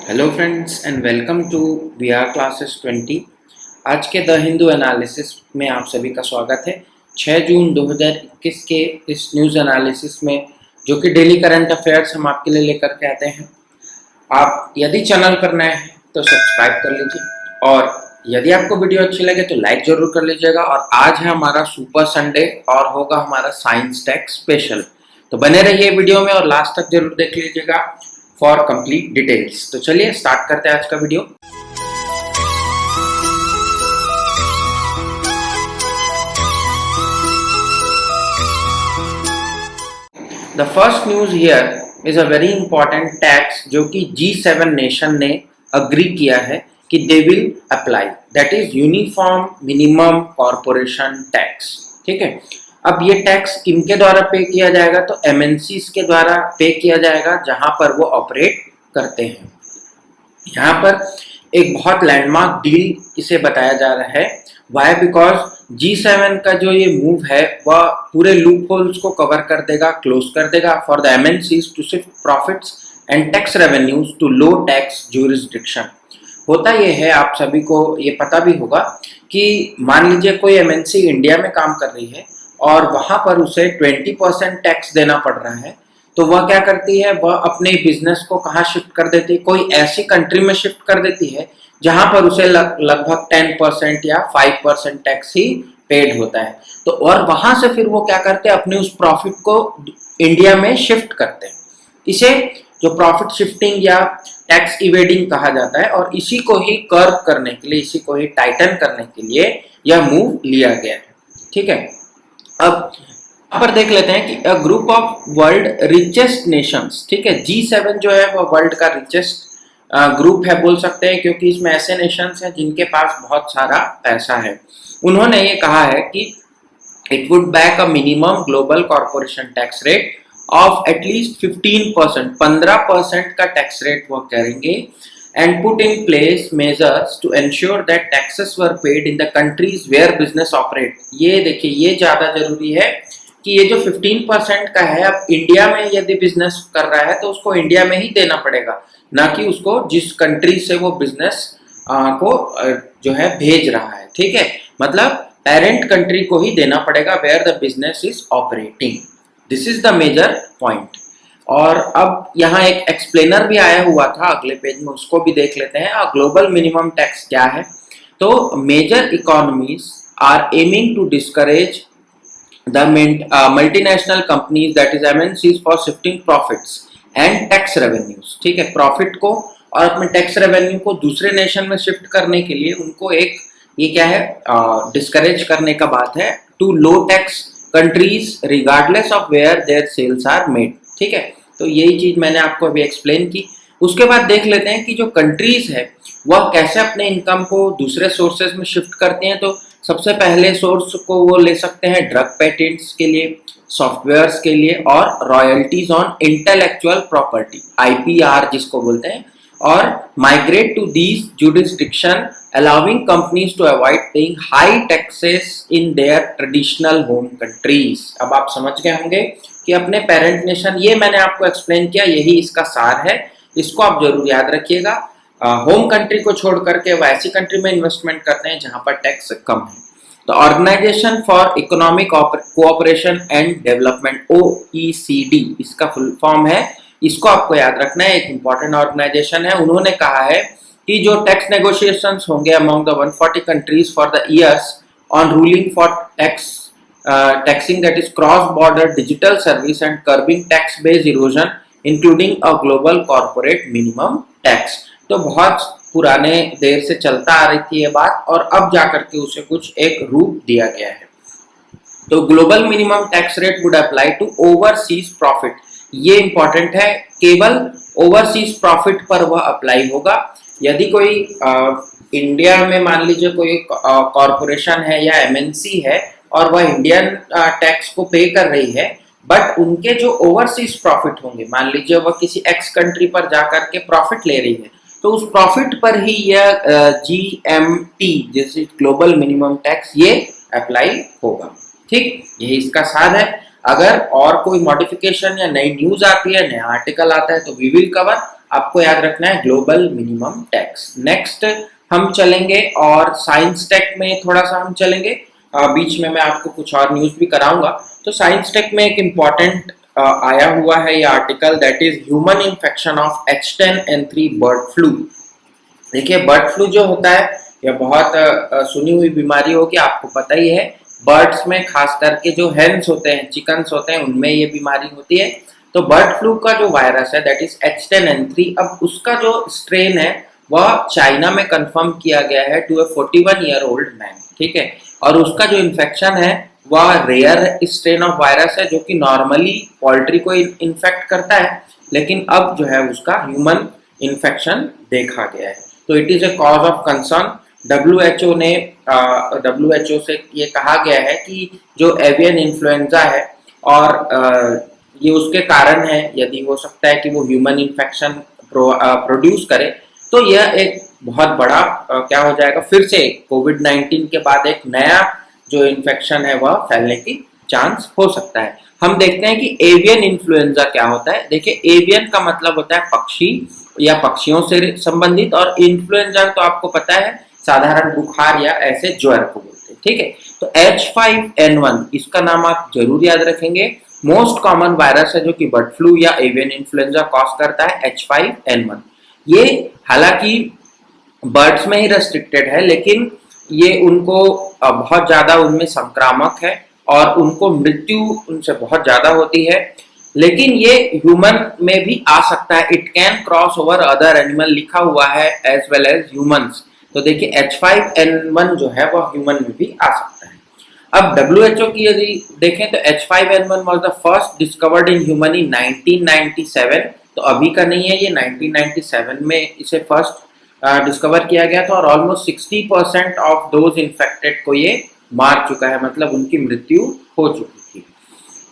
Hello friends and welcome to VR classes 20। आज के the Hindu analysis में आप सभी का स्वागत है। 6 जून 2021 के इस न्यूज़ एनालिसिस में जो कि डेली करंट अफेयर्स हम आपके लिए लेकर के आते हैं। आप यदि चैनल पर नए हैं तो सब्सक्राइब कर लीजिए और यदि आपको वीडियो अच्छी लगे तो लाइक जरूर कर लीजिएगा। और आज है हमारा सुपर संडे और होगा हमारा साइंस टेक स्पेशल, तो बने रहिए वीडियो में और लास्ट तक जरूर देख लीजिएगा फॉर कंप्लीट डिटेल्स। तो चलिए स्टार्ट करते हैं आज का video. The first news here is a very important tax जो कि G7 नेशन ने अग्री किया है कि they will apply, that is uniform minimum corporation tax. ठीक है, अब ये टैक्स किनके द्वारा पे किया जाएगा? तो MNCs के द्वारा पे किया जाएगा जहां पर वो ऑपरेट करते हैं। यहाँ पर एक बहुत लैंडमार्क डील इसे बताया जा रहा है। वाई? बिकॉज G7 का जो ये मूव है वह पूरे लूप होल्स को कवर कर देगा, क्लोज कर देगा for the MNCs to shift profits and tax revenues to low tax jurisdiction. होता ये है, आप सभी को ये पता भी होगा कि मान लीजिए कोई MNC इंडिया में काम कर रही है और वहां पर उसे 20% टैक्स देना पड़ रहा है, तो वह क्या करती है? वह अपने बिजनेस को कहाँ शिफ्ट कर देती है? कोई ऐसी कंट्री में शिफ्ट कर देती है जहां पर उसे लगभग 10% या 5% टैक्स ही पेड होता है। तो और वहां से फिर वो क्या करते हैं? अपने उस प्रॉफिट को इंडिया में शिफ्ट करते हैं। इसे जो प्रॉफिट शिफ्टिंग या टैक्स इवेडिंग कहा जाता है और इसी को ही कर्व करने के लिए, इसी को ही टाइटन करने के लिए यह मूव लिया गया है। ठीक है, अब यहाँ पर देख लेते हैं कि a group of world richest Nations, ठीक है, G7 जो है वह वर्ल्ड का रिचेस्ट ग्रुप है बोल सकते हैं, क्योंकि इसमें ऐसे नेशंस हैं जिनके पास बहुत सारा पैसा है। उन्होंने ये कहा है कि it would back a minimum global corporation tax rate of at least 15%, 15% का टैक्स रेट वो करेंगे and put in place measures to ensure that taxes were paid in the countries where business operate। ये देखिए, ये ज्यादा जरूरी है कि ये जो 15% का है, अब इंडिया में यदि बिजनेस कर रहा है तो उसको इंडिया में ही देना पड़ेगा, ना कि उसको जिस कंट्री से वो बिजनेस को जो है भेज रहा है। ठीक है, मतलब पेरेंट कंट्री को ही देना पड़ेगा where the business is operating. This is the major point. और अब यहाँ एक एक्सप्लेनर भी आया हुआ था अगले पेज में, उसको भी देख लेते हैं। ग्लोबल मिनिमम टैक्स क्या है? तो major economies are aiming to discourage the multinational companies that is MNCs for shifting profits and tax revenues. ठीक है, प्रॉफिट को और अपने टैक्स रेवेन्यू को दूसरे नेशन में शिफ्ट करने के लिए उनको एक ये क्या है, डिस्करेज करने का बात है, to low tax countries regardless of where their sales are made. ठीक है, तो यही चीज मैंने आपको अभी एक्सप्लेन की। उसके बाद देख लेते हैं कि जो कंट्रीज है वह कैसे अपने इनकम को दूसरे सोर्सेज में शिफ्ट करती हैं। तो सबसे पहले सोर्स को वो ले सकते हैं ड्रग पेटेंट्स के लिए, सॉफ्टवेयर्स के लिए और royalties on intellectual property, IPR जिसको बोलते हैं, और migrate to these jurisdiction allowing companies to avoid paying high taxes in their traditional home countries। अब आप समझ गए होंगे कि अपने पेरेंट नेशन, ये मैंने आपको एक्सप्लेन किया, यही इसका सार है, इसको आप जरूर याद रखिएगा। होम कंट्री को छोड़ करके वह ऐसी कंट्री में इन्वेस्टमेंट करते हैं जहां पर टैक्स कम है। तो organisation for economic cooperation and development, OECD इसका फुल फॉर्म है, इसको आपको याद रखना है, एक इंपॉर्टेंट ऑर्गेनाइजेशन है। उन्होंने कहा है कि जो टैक्स नेगोशिएशंस होंगे among the 140 countries for the years on ruling for taxing that is cross border digital service and curbing tax based erosion including a global corporate minimum tax. तो बहुत पुराने देर से चलता आ रही थी ये बात और अब जाकर के उसे कुछ एक रूप दिया गया है। तो global minimum tax rate would apply to overseas profit, ये इंपॉर्टेंट है, केवल ओवरसीज प्रॉफिट पर वह अप्लाई होगा। यदि कोई इंडिया में मान लीजिए कोई कॉरपोरेशन है या MNC है और वह इंडियन टैक्स को पे कर रही है, बट उनके जो ओवरसीज प्रॉफिट होंगे, मान लीजिए वह किसी एक्स कंट्री पर जाकर के प्रॉफिट ले रही है, तो उस प्रॉफिट पर ही यह GMT जैसे ग्लोबल मिनिमम टैक्स ये अप्लाई होगा। ठीक, यही इसका सार है। अगर और कोई मॉडिफिकेशन या नई न्यूज आती है, नया आर्टिकल आता है तो वी विल कवर। आपको याद रखना है ग्लोबल मिनिमम टैक्स। नेक्स्ट हम चलेंगे और साइंस टेक में थोड़ा सा हम चलेंगे, बीच में मैं आपको कुछ और न्यूज भी कराऊंगा। तो साइंस टेक में एक इम्पॉर्टेंट आया हुआ है ये article, that is human infection of H10N3 bird flu. देखिए बर्ड फ्लू जो होता है यह बहुत सुनी हुई बीमारी होगी, आपको पता ही है। बर्ड्स में खास करके जो हेन्स होते हैं, चिकन्स होते हैं, उनमें ये बीमारी होती है। तो बर्ड फ्लू का जो वायरस है दैट इज H10N3, अब उसका जो स्ट्रेन है वह चाइना में कंफर्म किया गया है to a 41 year old man, ठीक है। और उसका जो इन्फेक्शन है वह रेयर स्ट्रेन ऑफ वायरस है जो कि नॉर्मली पोल्ट्री को इन्फेक्ट करता है, लेकिन अब जो है उसका ह्यूमन इन्फेक्शन देखा गया है। तो it is a cause of concern. W H O से ये कहा गया है कि जो एवियन इन्फ्लुएंजा है और ये उसके कारण है, यदि हो सकता है कि वो ह्यूमन इन्फेक्शन प्रोड्यूस करे, तो यह एक बहुत बड़ा क्या हो जाएगा, फिर से कोविड-19 के बाद एक नया जो इन्फेक्शन है वह फैलने की चांस हो सकता है। हम देखते हैं कि एवियन इन्फ्लुएंजा क्या होता है। देखिए एवियन का मतलब होता है पक्षी या पक्षियों से संबंधित, और इन्फ्लुएंजा तो आपको पता है साधारण बुखार या ऐसे ज्वर को बोलते हैं, ठीक है। तो H5N1 इसका नाम आप जरूर याद रखेंगे। मोस्ट कॉमन वायरस है जो कि बर्ड फ्लू या एवियन इन्फ्लुएंजा कॉज करता है, H5N1। ये हालांकि बर्ड्स में ही रेस्ट्रिक्टेड है, लेकिन ये उनको बहुत ज्यादा उनमें संक्रामक है और उनको मृत्यु उनसे बहुत ज्यादा होती है, लेकिन ये ह्यूमन में भी आ सकता है। It can cross over other animal लिखा हुआ है एज वेल एज ह्यूमंस। तो देखिए H5N1 जो है वह ह्यूमन में भी आ सकता है। अब WHO की यदि देखें तो H5N1 was the first discovered in human in 1997। तो अभी का नहीं है, ये 1997 में इसे फर्स्ट डिस्कवर किया गया था और ऑलमोस्ट 60% ऑफ दोज इन्फेक्टेड को ये मार चुका है, मतलब उनकी मृत्यु हो चुकी थी।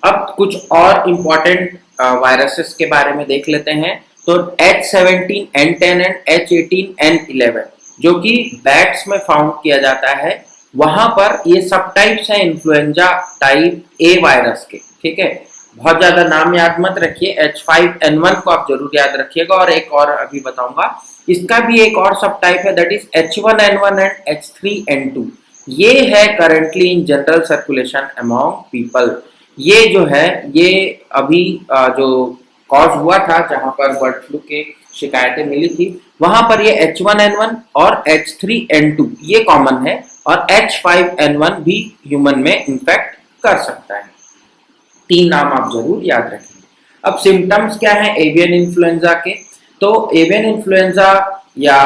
अब कुछ और इम्पोर्टेंट वायरसेस के बारे में देख लेते हैं। तो H17N10 एंड H18N11 जो कि बैट्स में फाउंड किया जाता है, वहां पर ये सब टाइप्स हैं इन्फ्लुएंजा टाइप ए वायरस के, ठीक है। बहुत ज्यादा नाम याद मत रखिए, H5N1 को आप जरूर याद रखिएगा। और एक और अभी बताऊंगा, इसका भी एक और सब टाइप है that is H1N1 and H3N2। ये है currently in general circulation among people. ये जो है ये अभी जो कॉज हुआ था जहां पर बर्ड फ्लू के शिकायतें मिली थी, वहां पर ये H1N1 और H3N2 ये कॉमन है, और H5N1 भी ह्यूमन में इन्फेक्ट कर सकता है। तीन नाम आप जरूर याद रखेंगे। अब सिम्टम्स क्या है एवियन इन्फ्लुएंजा के? तो एवियन इन्फ्लुएंजा या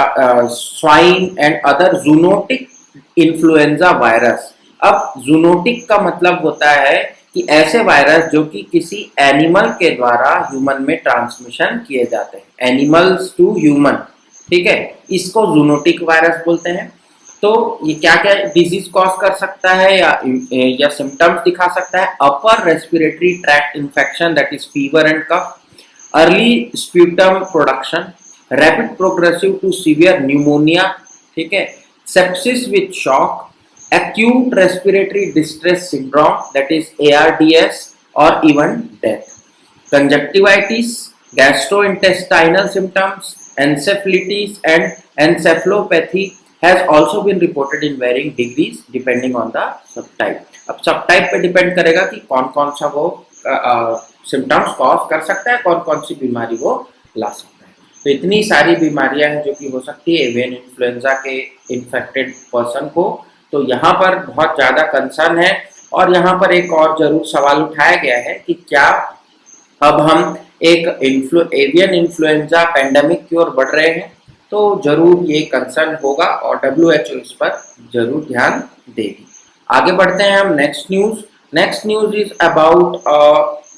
swine and other zoonotic influenza virus. अब जूनोटिक का मतलब होता है कि ऐसे वायरस जो कि किसी एनिमल के द्वारा ह्यूमन में ट्रांसमिशन किए जाते हैं, एनिमल्स टू ह्यूमन, ठीक है, इसको जूनोटिक वायरस बोलते हैं। तो ये क्या क्या डिजीज कॉज कर सकता है या सिम्टम्स दिखा सकता है? Upper respiratory tract infection that is fever and cough, early sputum production, rapid progressive to severe pneumonia, ठीक है, sepsis with shock, acute respiratory distress syndrome that is ARDS, or even death, conjunctivitis, gastrointestinal symptoms, encephalitis and encephalopathy has also been reported in varying degrees depending on the subtype। अब subtype पे depend करेगा कि कौन कौन सा वो symptoms cause कर सकता है, कौन कौन सी बीमारी वो ला सकता है। तो इतनी सारी बीमारियां हैं जो कि हो सकती है एवियन इन्फ्लुएंजा के इन्फेक्टेड पर्सन को। तो यहाँ पर बहुत ज़्यादा कंसर्न है, और यहाँ पर एक और जरूर सवाल उठाया गया है कि क्या अब हम एक एवियन इन्फ्लुएंजा पेंडेमिक की ओर बढ़ रहे हैं? तो जरूर ये कंसर्न होगा और WHO इस पर जरूर ध्यान देगी। आगे बढ़ते हैं हम next news. Next news is about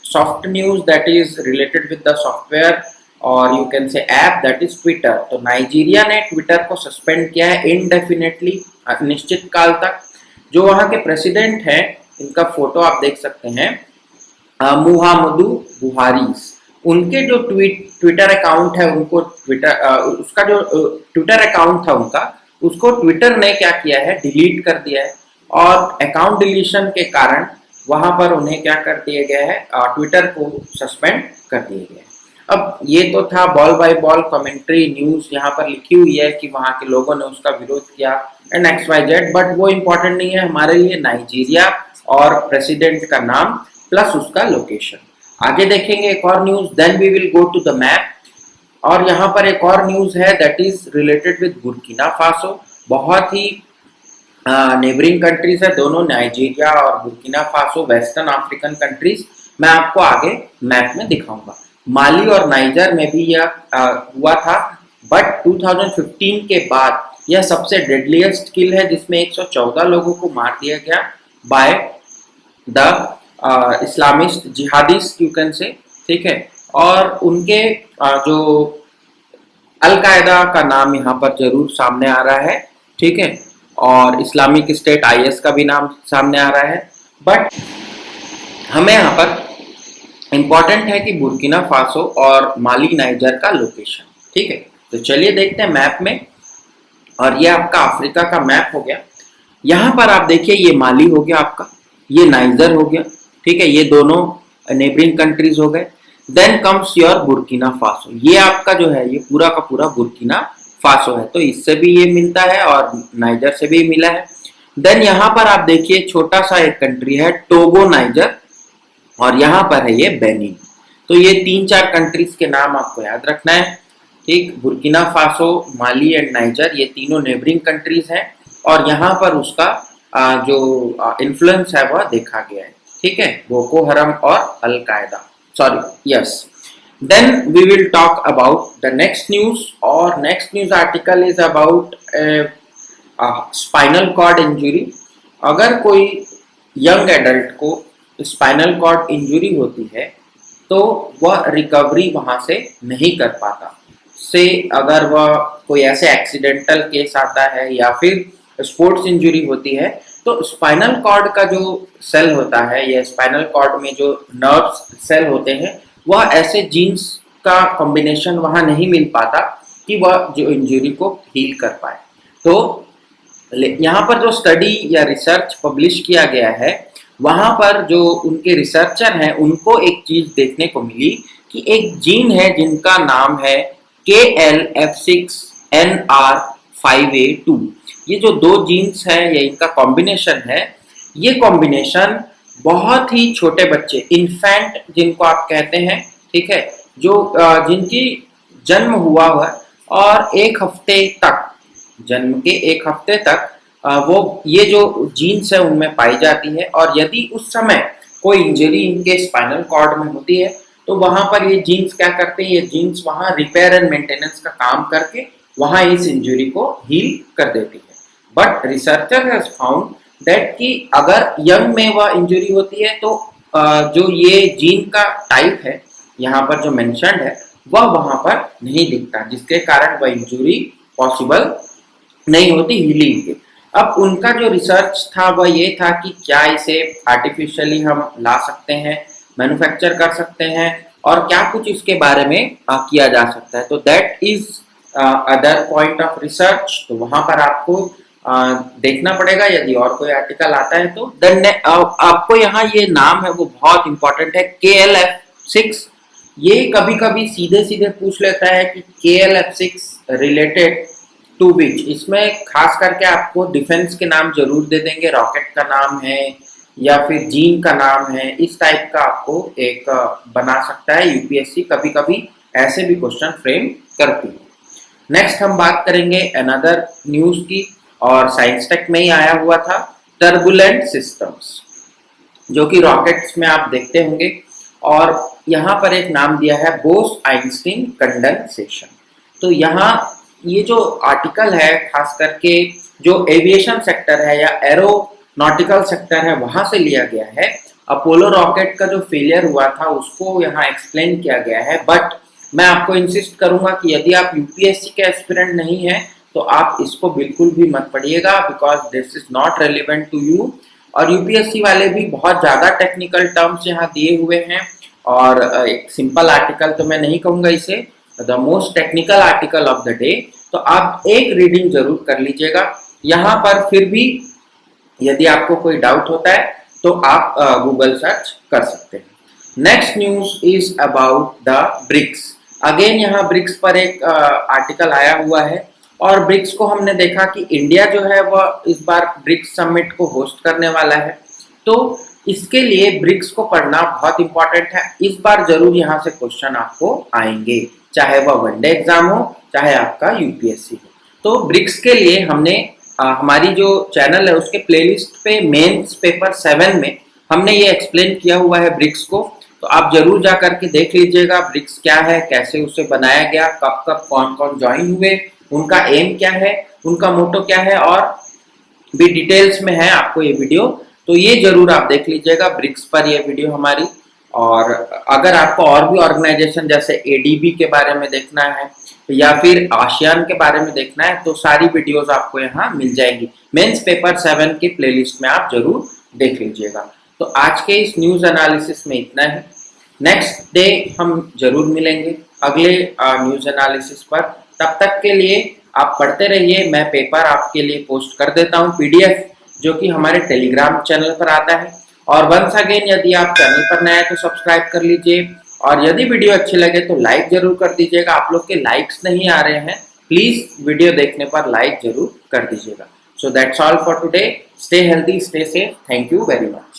soft news that is related with the software और you can say app that is Twitter. तो नाइजीरिया ने ट्विटर को सस्पेंड किया है इनडेफिनेटली, अनिश्चित काल तक। जो वहां के प्रेसिडेंट हैं, इनका फोटो आप देख सकते हैं, मुहम्मदू बुहारी। उनके जो ट्विटर अकाउंट है, उनको उसका जो ट्विटर अकाउंट था उनका, उसको ट्विटर ने क्या किया है, डिलीट कर दिया है। और अकाउंट डिलीशन के कारण वहां पर उन्हें क्या कर दिया गया है, ट्विटर को सस्पेंड कर दिया गया है। अब ये तो था ball by ball commentary news, यहाँ पर लिखी हुई है कि वहां के लोगों ने उसका विरोध किया and X Y Z, but वो इम्पोर्टेंट नहीं है हमारे लिए। नाइजीरिया और प्रेसिडेंट का नाम प्लस उसका लोकेशन। आगे देखेंगे एक और news, then we will go to the map. और यहाँ पर एक और न्यूज है that is related with Burkina Faso. बहुत ही नेबरिंग कंट्रीज है दोनों, नाइजीरिया और Burkina Faso, western African countries. मैं आपको आगे मैप में दिखाऊंगा। माली और नाइजर में भी यह हुआ था, बट 2015 के बाद यह सबसे डेडलीस्ट किल है जिसमें 114 लोगों को मार दिया गया by the Islamist jihadist you can से, ठीक है। और उनके जो अल-कायदा का नाम यहाँ पर जरूर सामने आ रहा है, ठीक है, और इस्लामिक स्टेट IS का भी नाम सामने आ रहा है। बट हमें यहाँ पर इम्पॉर्टेंट है कि बुर्किना फासो और माली नाइजर का लोकेशन, ठीक है। तो चलिए देखते हैं मैप में। और ये आपका अफ्रीका का मैप हो गया। यहाँ पर आप देखिए ये माली हो गया आपका, ये नाइजर हो गया, ठीक है, ये दोनों नेबरिंग कंट्रीज हो गए। Then comes your Burkina Faso, ये आपका जो है ये पूरा का पूरा बुर्किना फासो है, तो इससे भी ये मिलता है और नाइजर से भी मिला है। देन यहाँ पर आप देखिए छोटा सा एक कंट्री है टोगो नाइजर, और यहाँ पर है ये बेनिन। तो ये 3-4 कंट्रीज के नाम आपको याद रखना है, ठीक। Burkina Faso, Mali and niger ये तीनों नेबरिंग कंट्रीज हैं, और यहाँ पर उसका जो इन्फ्लुएंस है वह देखा गया है, ठीक है, बोको हरम और अल कायदा, sorry yes. Then we will talk about the next news, और next news article is about spinal cord injury। अगर कोई यंग एडल्ट को स्पाइनल कॉर्ड इंजुरी होती है तो वह रिकवरी वहां से नहीं कर पाता। से अगर वह कोई ऐसे एक्सीडेंटल केस आता है या फिर स्पोर्ट्स इंजुरी होती है, तो स्पाइनल कॉर्ड का जो सेल होता है या स्पाइनल कॉर्ड में जो नर्व्स सेल होते हैं, वह ऐसे जीन्स का कॉम्बिनेशन वहां नहीं मिल पाता कि वह जो इंजरी को हील कर पाए। तो यहाँ पर जो स्टडी या रिसर्च पब्लिश किया गया है, वहां पर जो उनके रिसर्चर हैं उनको एक चीज देखने को मिली कि एक जीन है जिनका नाम है KLF6NR5A2। ये जो दो जीन्स हैं या इनका कॉम्बिनेशन है, ये कॉम्बिनेशन बहुत ही छोटे बच्चे, इन्फेंट जिनको आप कहते हैं, ठीक है, जो जिनकी जन्म हुआ है और 1 हफ्ते तक, जन्म के 1 हफ्ते तक वो ये जो जीन्स है उनमें पाई जाती है। और यदि उस समय कोई इंजरी इनके स्पाइनल कॉर्ड में होती है तो वहां पर ये जीन्स क्या करते हैं, ये जीन्स वहां रिपेयर एंड मेंटेनेंस का काम करके वहां इस इंजरी को हील कर देती है। But researcher has found that कि अगर यंग में वह इंजरी होती है तो जो ये जीन का टाइप है यहाँ पर जो मेंशन्ड है वह वहां पर नहीं दिखता, जिसके कारण वह इंजरी पॉसिबल नहीं होती हीलिंग के। अब उनका जो रिसर्च था वह ये था कि क्या इसे आर्टिफिशियली हम ला सकते हैं, मैन्युफैक्चर कर सकते हैं, और क्या कुछ इसके बारे में किया जा सकता है। तो that is other point of research. तो वहां पर आपको देखना पड़ेगा यदि और कोई आर्टिकल आता है तो। देन आपको यहाँ ये नाम है वो बहुत इंपॉर्टेंट है, KLF6। ये कभी कभी सीधे सीधे पूछ लेता है कि KLF6 रिलेटेड टू विच। इसमें खास करके आपको डिफेंस के नाम जरूर दे देंगे, रॉकेट का नाम है या फिर जीन का नाम है, इस टाइप का आपको एक बना सकता है यूपीएससी, कभी कभी ऐसे भी क्वेश्चन फ्रेम करती है। नेक्स्ट हम बात करेंगे अनदर न्यूज की, और साइंस टेक में ही आया हुआ था, टर्बुलेंट सिस्टम्स, जो कि रॉकेट्स में आप देखते होंगे। और यहाँ पर एक नाम दिया है बोस आइंस्टीन कंडेंसेशन। तो यहाँ ये जो आर्टिकल है खास करके जो एविएशन सेक्टर है या एरोनॉटिकल सेक्टर है वहां से लिया गया है। अपोलो रॉकेट का जो फेलियर हुआ था उसको यहाँ एक्सप्लेन किया गया है। बट मैं आपको इंसिस्ट करूंगा कि यदि आप यूपीएससी के एस्पिरेंट नहीं है तो आप इसको बिल्कुल भी मत पढ़िएगा, because this is not relevant to you. और यूपीएससी वाले भी बहुत ज्यादा टेक्निकल टर्म्स यहाँ दिए हुए हैं, और एक सिंपल आर्टिकल तो मैं नहीं कहूंगा इसे, the most technical article of the day. तो आप एक रीडिंग जरूर कर लीजिएगा यहाँ पर। फिर भी यदि आपको कोई डाउट होता है तो आप गूगल सर्च कर सकते हैं। Next news is about the BRICS. Again यहाँ ब्रिक्स पर एक आर्टिकल आया हुआ है और ब्रिक्स को हमने देखा कि इंडिया जो है वह इस बार ब्रिक्स समिट को होस्ट करने वाला है। तो इसके लिए ब्रिक्स को पढ़ना बहुत इंपॉर्टेंट है। इस बार जरूर यहाँ से क्वेश्चन आपको आएंगे, चाहे वह वनडे एग्जाम हो चाहे आपका यूपीएससी हो। तो ब्रिक्स के लिए हमने हमारी जो चैनल है उसके प्लेलिस्ट पे मेंस पेपर 7 में हमने ये एक्सप्लेन किया हुआ है ब्रिक्स को। तो आप जरूर जा करके देख लीजिएगा ब्रिक्स क्या है, कैसे उसे बनाया गया, कब कब कौन कौन ज्वाइन हुए, उनका एम क्या है, उनका मोटो क्या है, और भी डिटेल्स में है आपको ये वीडियो। तो ये जरूर आप देख लीजिएगा ब्रिक्स पर ये वीडियो हमारी। और अगर आपको और भी ऑर्गेनाइजेशन जैसे एडीबी के बारे में देखना है या फिर आसियान के बारे में देखना है तो सारी वीडियोस आपको यहाँ मिल जाएंगी। मेंस पेपर 7 की प्लेलिस्ट में आप जरूर देख लीजिएगा। तो आज के इस न्यूज एनालिसिस में इतना है। नेक्स्ट डे हम जरूर मिलेंगे अगले न्यूज एनालिसिस पर। तब तक के लिए आप पढ़ते रहिए। मैं पेपर आपके लिए पोस्ट कर देता हूँ पीडीएफ, जो कि हमारे टेलीग्राम चैनल पर आता है। और वंस अगेन यदि आप चैनल पर नए हैं तो सब्सक्राइब कर लीजिए, और यदि वीडियो अच्छी लगे तो लाइक जरूर कर दीजिएगा। आप लोग के लाइक्स नहीं आ रहे हैं, प्लीज वीडियो देखने पर लाइक जरूर कर दीजिएगा। So that's all for today. Stay healthy, stay safe. Thank you very much.